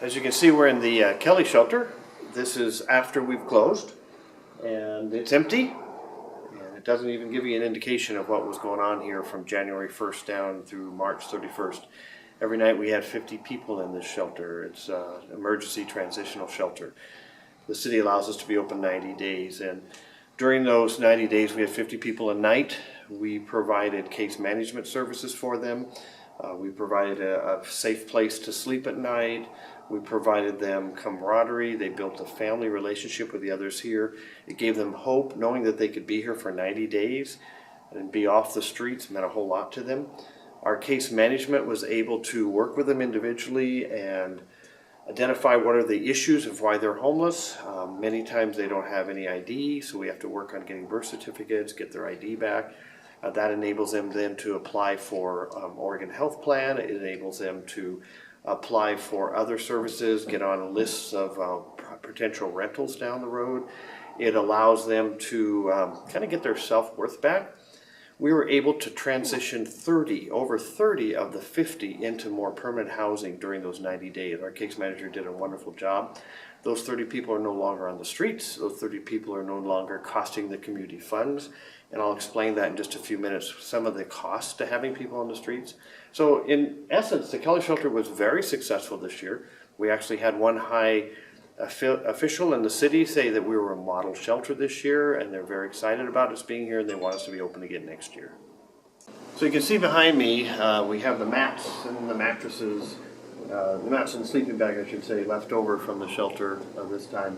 As you can see, we're in the Kelly shelter. This is after we've closed, and it's empty, and it doesn't even give you an indication of what was going on here from January 1st down through March 31st. Every night we had 50 people in this shelter. It's an emergency transitional shelter. The city allows us to be open 90 days, and during those 90 days we had 50 people a night. We provided case management services for them. We provided a safe place to sleep at night. We provided them camaraderie. They built a family relationship with the others here. It gave them hope, knowing that they could be here for 90 days and be off the streets meant a whole lot to them. Our case management was able to work with them individually and identify what are the issues of why they're homeless. Many times they don't have any ID, so we have to work on getting birth certificates, get their ID back. That enables them then to apply for Oregon Health Plan. It enables them to apply for other services, get on lists of potential rentals down the road. It allows them to kind of get their self-worth back. We were able to transition over 30 of the 50 into more permanent housing during those 90 days. Our case manager did a wonderful job. Those 30 people are no longer on the streets. Those 30 people are no longer costing the community funds. And I'll explain that in just a few minutes, some of the costs to having people on the streets. So in essence, the Kelly shelter was very successful this year. We actually had one high official in the city say that we were a model shelter this year, and they're very excited about us being here, and they want us to be open again next year. So you can see behind me, we have the mats and the mattresses, the mats and the sleeping bag, I should say, left over from the shelter this time.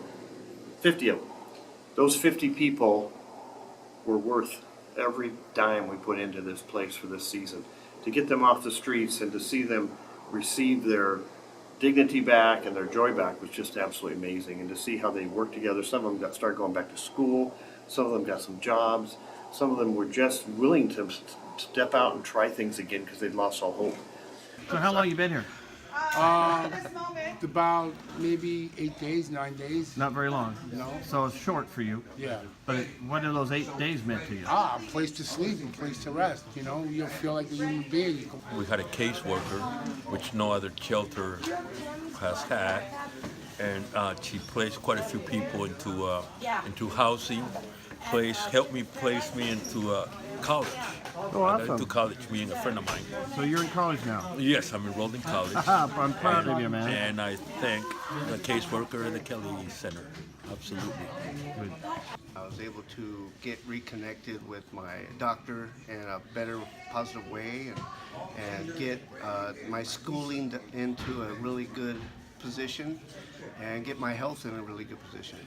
50 of them. Those 50 people were worth every dime we put into this place for this season. To get them off the streets and to see them receive their dignity back and their joy back was just absolutely amazing. And to see how they worked together, some of them started going back to school, some of them got some jobs, some of them were just willing to step out and try things again because they'd lost all hope. So how long you been here? About maybe 8 days, 9 days. Not very long. No. So it's short for you. Yeah. But what are those 8 days meant to you? A place to sleep, a place to rest. You know, you'll feel like a human being. We had a caseworker, which no other shelter has had, and she placed quite a few people into housing. Helped me place me into college. Oh, awesome. I got into college, me and a friend of mine. So you're in college now? Yes, I'm enrolled in college. I'm proud of you, man. And I thank the caseworker and the Kelly Center. Absolutely. Good. I was able to get reconnected with my doctor in a better, positive way and get my schooling into a really good position and get my health in a really good position.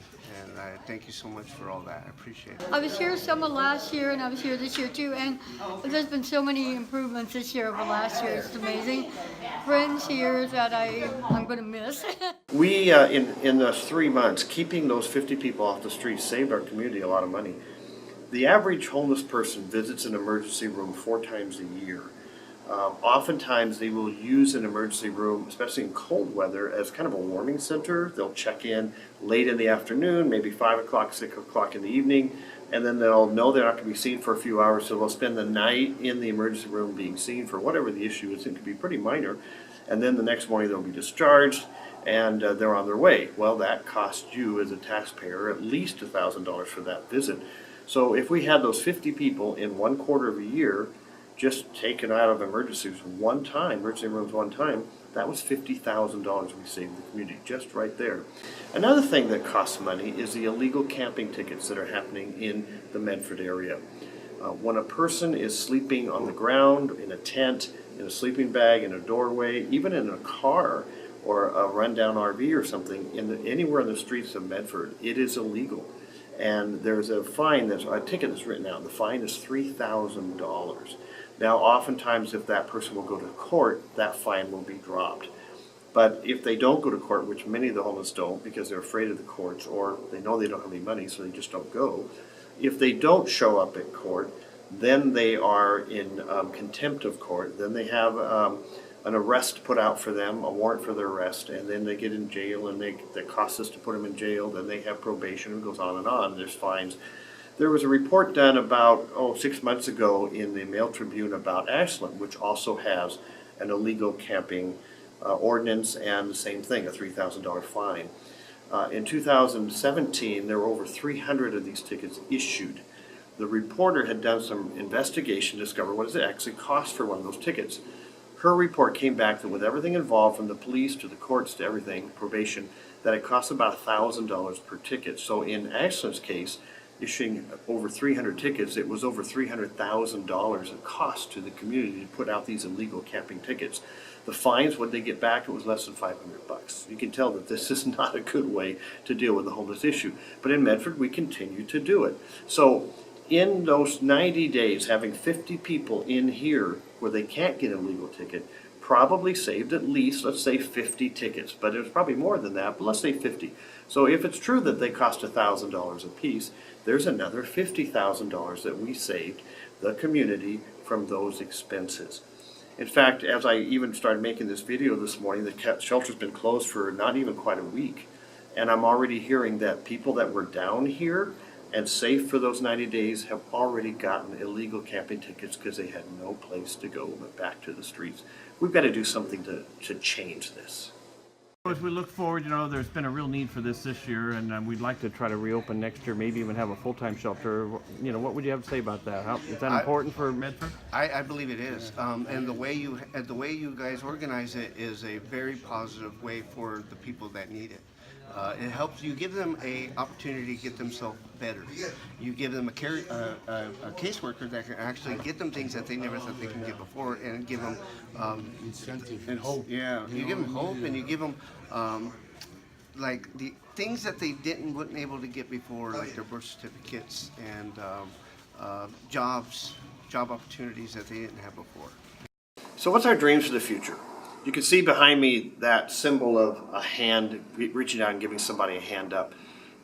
And I thank you so much for all that. I appreciate it. I was here some of last year and I was here this year too, and there's been so many improvements this year over last year. It's amazing. Friends here that I'm going to miss. We, in those 3 months, keeping those 50 people off the streets saved our community a lot of money. The average homeless person visits an emergency room 4 times a year. Oftentimes they will use an emergency room, especially in cold weather, as kind of a warming center. They'll check in late in the afternoon, maybe 5 o'clock, 6 o'clock in the evening, and then they'll know they're not going to be seen for a few hours, so they'll spend the night in the emergency room being seen for whatever the issue is. It could be pretty minor, and then the next morning they'll be discharged and they're on their way. Well, that costs you as a taxpayer at least $1,000 for that visit. So if we had those 50 people in 1/4 of a year just taken out of emergency rooms one time, that was $50,000 we saved the community just right there. Another thing that costs money is the illegal camping tickets that are happening in the Medford area. When a person is sleeping on the ground, in a tent, in a sleeping bag, in a doorway, even in a car or a rundown RV or something, anywhere in the streets of Medford, it is illegal. And there's a ticket that's written out. The fine is $3,000. Now, oftentimes, if that person will go to court, that fine will be dropped. But if they don't go to court, which many of the homeless don't because they're afraid of the courts or they know they don't have any money, so they just don't go. If they don't show up at court, then they are in contempt of court. Then they have an arrest put out for them, a warrant for their arrest, and then they get in jail, and that costs us to put them in jail. Then they have probation, and it goes on and on. There's fines. There was a report done about 6 months ago in the Mail Tribune about Ashland, which also has an illegal camping ordinance, and the same thing, a $3,000 fine. In 2017, there were over 300 of these tickets issued. The reporter had done some investigation to discover what does it actually cost for one of those tickets. Her report came back that with everything involved, from the police to the courts to everything, probation, that it costs about $1,000 per ticket. So in Ashland's case, issuing over 300 tickets, it was over $300,000 in cost to the community to put out these illegal camping tickets. The fines, what they get back, it was less than $500. You can tell that this is not a good way to deal with the homeless issue. But in Medford, we continue to do it. So in those 90 days, having 50 people in here where they can't get a legal ticket probably saved at least, let's say, 50 tickets. But it was probably more than that, but let's say 50. So if it's true that they cost $1,000 a piece, there's another $50,000 that we saved the community from those expenses. In fact, as I even started making this video this morning, the shelter's been closed for not even quite a week. And I'm already hearing that people that were down here and safe for those 90 days have already gotten illegal camping tickets because they had no place to go but back to the streets. We've got to do something to change this. As we look forward, there's been a real need for this year, and we'd like to try to reopen next year, maybe even have a full-time shelter. What would you have to say about that? Is that important for Medford? I believe it is, and the way you guys organize it is a very positive way for the people that need it. It helps you give them a opportunity to get themselves better. You give them a caseworker that can actually get them things that they never thought they can get before, and give them Incentive and hope. Yeah, you give them hope, and you give them like the things that they wouldn't able to get before, like their birth certificates and job opportunities that they didn't have before. So what's our dreams for the future? You can see behind me that symbol of a hand, reaching out and giving somebody a hand up.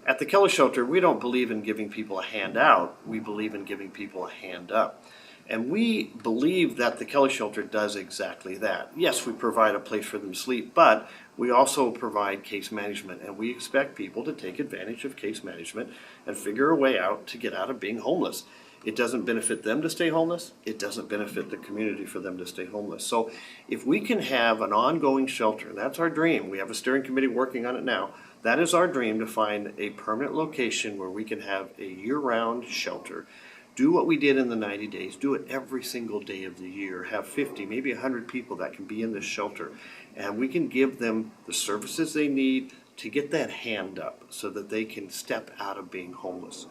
At the Kelly Shelter, we don't believe in giving people a hand out. We believe in giving people a hand up. And we believe that the Kelly Shelter does exactly that. Yes, we provide a place for them to sleep, but we also provide case management, and we expect people to take advantage of case management and figure a way out to get out of being homeless. It doesn't benefit them to stay homeless. It doesn't benefit the community for them to stay homeless. So if we can have an ongoing shelter, and that's our dream, we have a steering committee working on it now, that is our dream, to find a permanent location where we can have a year-round shelter. Do what we did in the 90 days. Do it every single day of the year. Have 50, maybe 100 people that can be in this shelter. And we can give them the services they need to get that hand up so that they can step out of being homeless.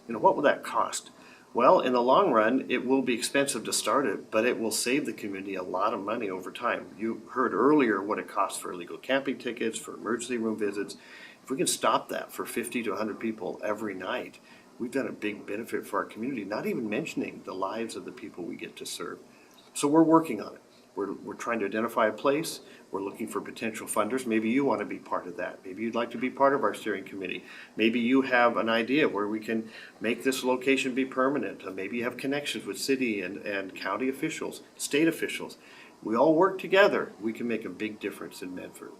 What will that cost? Well, in the long run, it will be expensive to start it, but it will save the community a lot of money over time. You heard earlier what it costs for illegal camping tickets, for emergency room visits. If we can stop that for 50 to 100 people every night, we've done a big benefit for our community, not even mentioning the lives of the people we get to serve. So we're working on it. We're trying to identify a place. We're looking for potential funders. Maybe you want to be part of that. Maybe you'd like to be part of our steering committee. Maybe you have an idea where we can make this location be permanent. Maybe you have connections with city and county officials, state officials. We all work together. We can make a big difference in Medford.